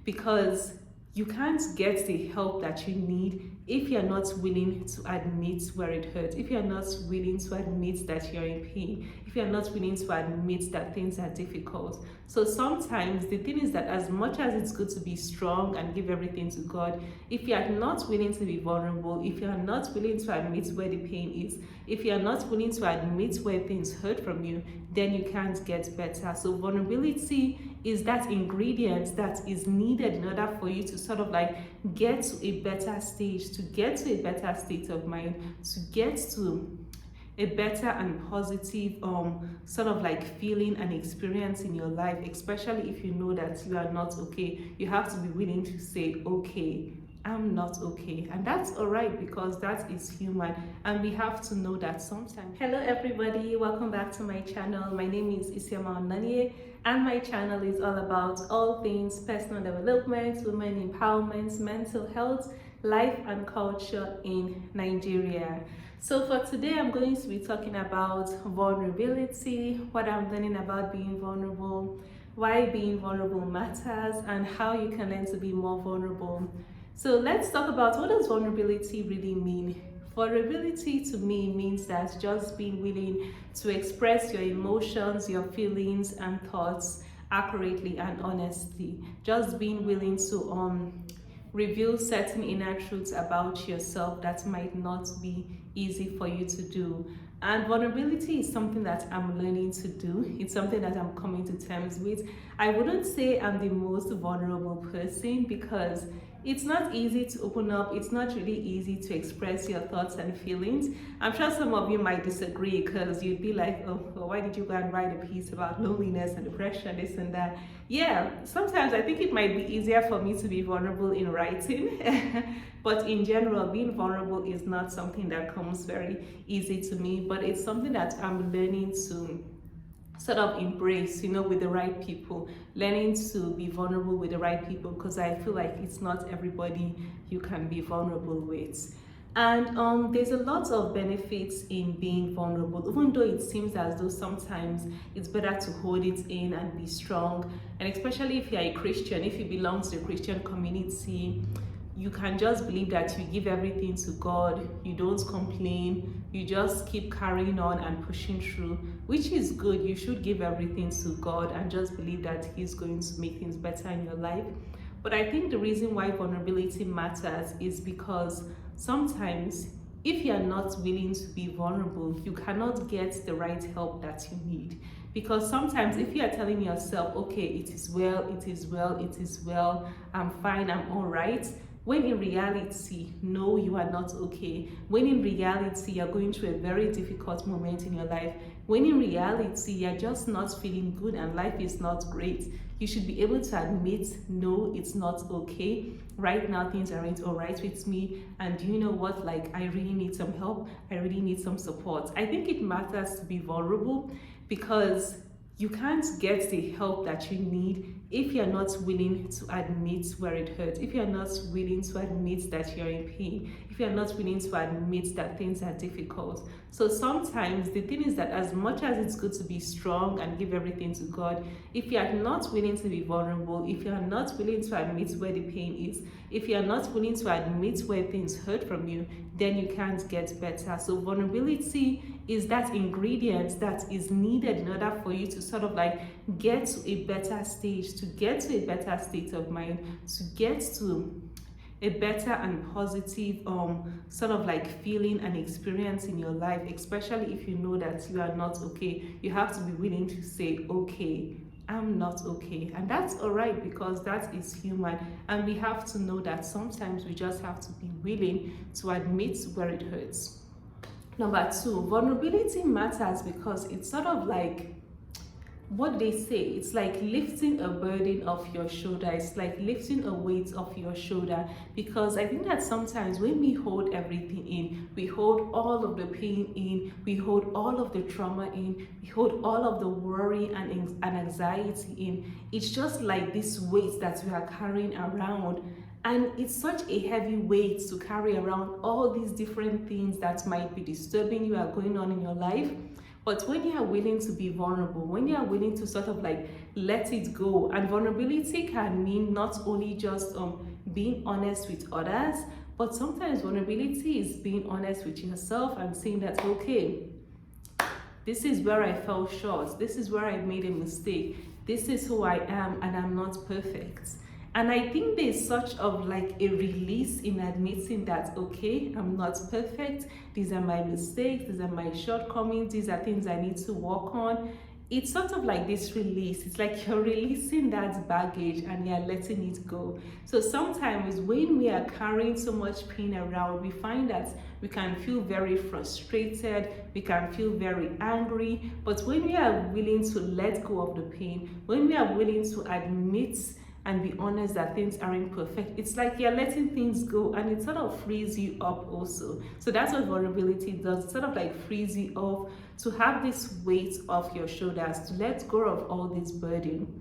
because you can't get the help that you need if you're not willing to admit where it hurts, if you're not willing to admit that you're in pain, if you're not willing to admit that things are difficult. So sometimes the thing is that as much as it's good to be strong and give everything to God, if you're not willing to be vulnerable, if you're not willing to admit where the pain is, if you're not willing to admit where things hurt from you, then you can't get better. So vulnerability is that ingredient that is needed in order for you to sort of like get to a better stage, to get to a better state of mind, to get to a better and positive sort of like feeling and experience in your life, especially if you know that you are not okay. You have to be willing to say, okay, I'm not okay, and that's all right, because that is human, and we have to know that sometimes. Hello everybody, welcome back to my channel. My name is Isioma Onanie, and my channel is all about all things personal development, women empowerment, mental health, life and culture in Nigeria. So for today, I'm going to be talking about vulnerability, what I'm learning about being vulnerable, why being vulnerable matters, and how you can learn to be more vulnerable. So let's talk about, what does vulnerability really mean? Vulnerability to me means that just being willing to express your emotions, your feelings and thoughts accurately and honestly. Just being willing to reveal certain inner truths about yourself that might not be easy for you to do. And vulnerability is something that I'm learning to do. It's something that I'm coming to terms with. I wouldn't say I'm the most vulnerable person, because it's not easy to open up. It's not really easy to express your thoughts and feelings. I'm sure some of you might disagree, because you'd be like, oh, well, why did you go and write a piece about loneliness and depression, this and that? Yeah, sometimes I think it might be easier for me to be vulnerable in writing. But in general, being vulnerable is not something that comes very easy to me, but it's something that I'm learning to sort of embrace, with the right people, learning to be vulnerable with the right people, because I feel like it's not everybody you can be vulnerable with. And there's a lot of benefits in being vulnerable, even though it seems as though sometimes it's better to hold it in and be strong. And especially if you're a Christian, if you belong to a Christian community, you can just believe that you give everything to God, you don't complain, you just keep carrying on and pushing through, which is good. You should give everything to God and just believe that He's going to make things better in your life. But I think the reason why vulnerability matters is because sometimes if you're not willing to be vulnerable, you cannot get the right help that you need. Because sometimes if you are telling yourself, okay, it is well, it is well, it is well, I'm fine, I'm all right, when in reality, no, you are not okay. When in reality, you're going through a very difficult moment in your life. When in reality, you're just not feeling good and life is not great. You should be able to admit, no, it's not okay. Right now, things aren't all right with me. And you know what? Like, I really need some help. I really need some support. I think it matters to be vulnerable, because you can't get the help that you need if you're not willing to admit where it hurts, if you're not willing to admit that you're in pain, if you're not willing to admit that things are difficult. So sometimes the thing is that as much as it's good to be strong and give everything to God, if you're not willing to be vulnerable, if you're not willing to admit where the pain is, if you're not willing to admit where things hurt from you, then you can't get better. So vulnerability is that ingredient that is needed in order for you to sort of like get to a better stage, to get to a better state of mind, to get to a better and positive sort of like feeling and experience in your life, especially if you know that you are not okay. You have to be willing to say, okay, I'm not okay, and that's all right, because that is human, and we have to know that sometimes we just have to be willing to admit where it hurts. Number two, vulnerability matters because it's sort of like what they say, it's like lifting a burden off your shoulder. It's like lifting a weight off your shoulder, because I think that sometimes when we hold everything in, we hold all of the pain in, we hold all of the trauma in, we hold all of the worry and anxiety in. It's just like this weight that we are carrying around. And it's such a heavy weight to carry around all these different things that might be disturbing you, are going on in your life. But when you are willing to be vulnerable, when you are willing to sort of like let it go, and vulnerability can mean not only just being honest with others, but sometimes vulnerability is being honest with yourself and saying that, okay, this is where I fell short, this is where I made a mistake, this is who I am, and I'm not perfect. And I think there's such of like a release in admitting that, okay, I'm not perfect, these are my mistakes, these are my shortcomings, these are things I need to work on. It's sort of like this release. It's like you're releasing that baggage and you're letting it go. So sometimes when we are carrying so much pain around, we find that we can feel very frustrated, we can feel very angry. But when we are willing to let go of the pain, when we are willing to admit and be honest that things aren't perfect, it's like you're letting things go, and it sort of frees you up also. So that's what vulnerability does. It sort of like frees you up to have this weight off your shoulders, to let go of all this burden.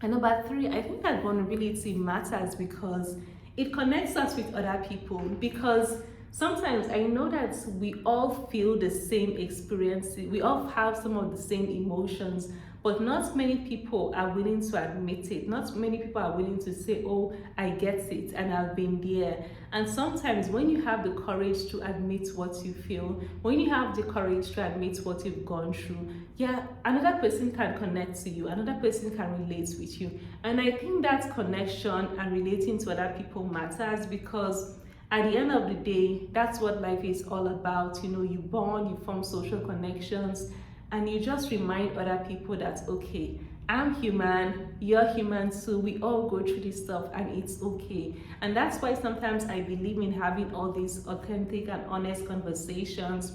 And number 3, I think that vulnerability matters because it connects us with other people. Because sometimes I know that we all feel the same experiences, we all have some of the same emotions, but not many people are willing to admit it. Not many people are willing to say, oh, I get it and I've been there. And sometimes when you have the courage to admit what you feel, when you have the courage to admit what you've gone through, yeah, another person can connect to you, another person can relate with you. And I think that connection and relating to other people matters, because at the end of the day, that's what life is all about. You know, you bond, you form social connections, and you just remind other people that, okay, I'm human, you're human too, we all go through this stuff and it's okay. And that's why sometimes I believe in having all these authentic and honest conversations.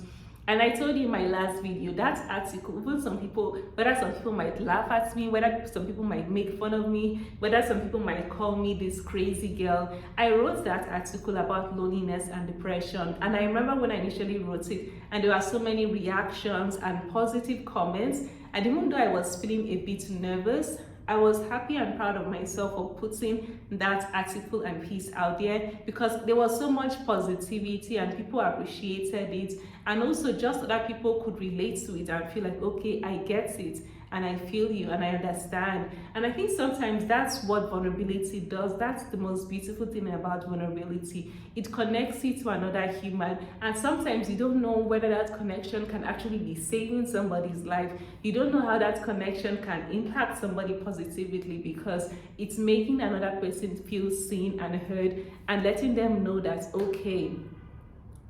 And I told you in my last video, that article, even some people, whether some people might laugh at me, whether some people might make fun of me, whether some people might call me this crazy girl, I wrote that article about loneliness and depression. And I remember when I initially wrote it, and there were so many reactions and positive comments. And even though I was feeling a bit nervous, I was happy and proud of myself for putting that article and piece out there, because there was so much positivity and people appreciated it, and also just other people could relate to it and feel like, okay, I get it and I feel you and I understand. And I think sometimes that's what vulnerability does. That's the most beautiful thing about vulnerability. It connects you to another human, and sometimes you don't know whether that connection can actually be saving somebody's life. You don't know how that connection can impact somebody positively, because it's making another person feel seen and heard, and letting them know that, okay,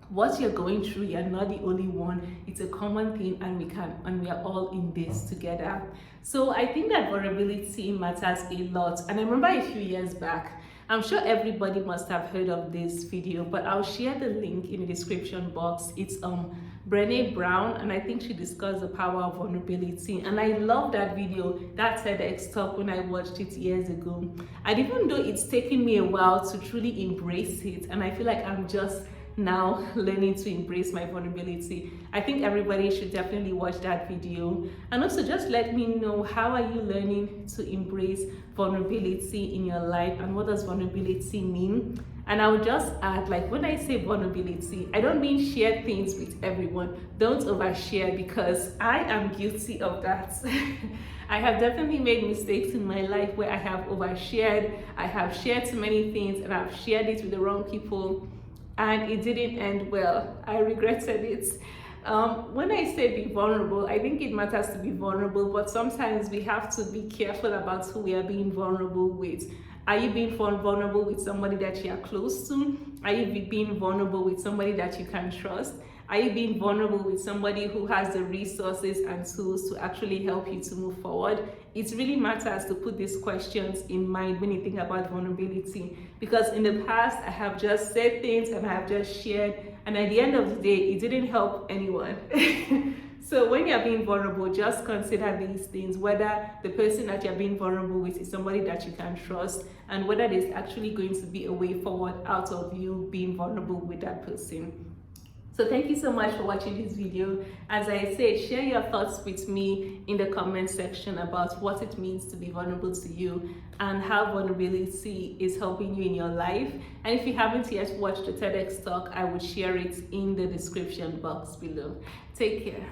what you're going through, you're not the only one. It's a common thing, and we are all in this together. So I think that vulnerability matters a lot. And I remember a few years back, I'm sure everybody must have heard of this video, but I'll share the link in the description box. It's Brené Brown, and I think she discussed the power of vulnerability. And I love that video, that TEDx talk, when I watched it years ago. And even though it's taken me a while to truly embrace it, and I feel like I'm just now learning to embrace my vulnerability, I think everybody should definitely watch that video. And also just let me know, how are you learning to embrace vulnerability in your life, and what does vulnerability mean? And I would just add, like, when I say vulnerability, I don't mean share things with everyone. Don't overshare, because I am guilty of that. I have definitely made mistakes in my life where I have overshared. I have shared too many things, and I've shared it with the wrong people, and it didn't end well. I regretted it. When I say be vulnerable, I think it matters to be vulnerable, but sometimes we have to be careful about who we are being vulnerable with. Are you being vulnerable with somebody that you are close to? Are you being vulnerable with somebody that you can trust? Are you being vulnerable with somebody who has the resources and tools to actually help you to move forward? It really matters to put these questions in mind when you think about vulnerability, because in the past I have just said things and I have just shared, and at the end of the day it didn't help anyone. So when you're being vulnerable, just consider these things, whether the person that you're being vulnerable with is somebody that you can trust, and whether there's actually going to be a way forward out of you being vulnerable with that person. So thank you so much for watching this video. As I said, share your thoughts with me in the comment section about what it means to be vulnerable to you, and how vulnerability is helping you in your life. And if you haven't yet watched the TEDx talk, I would share it in the description box below. Take care.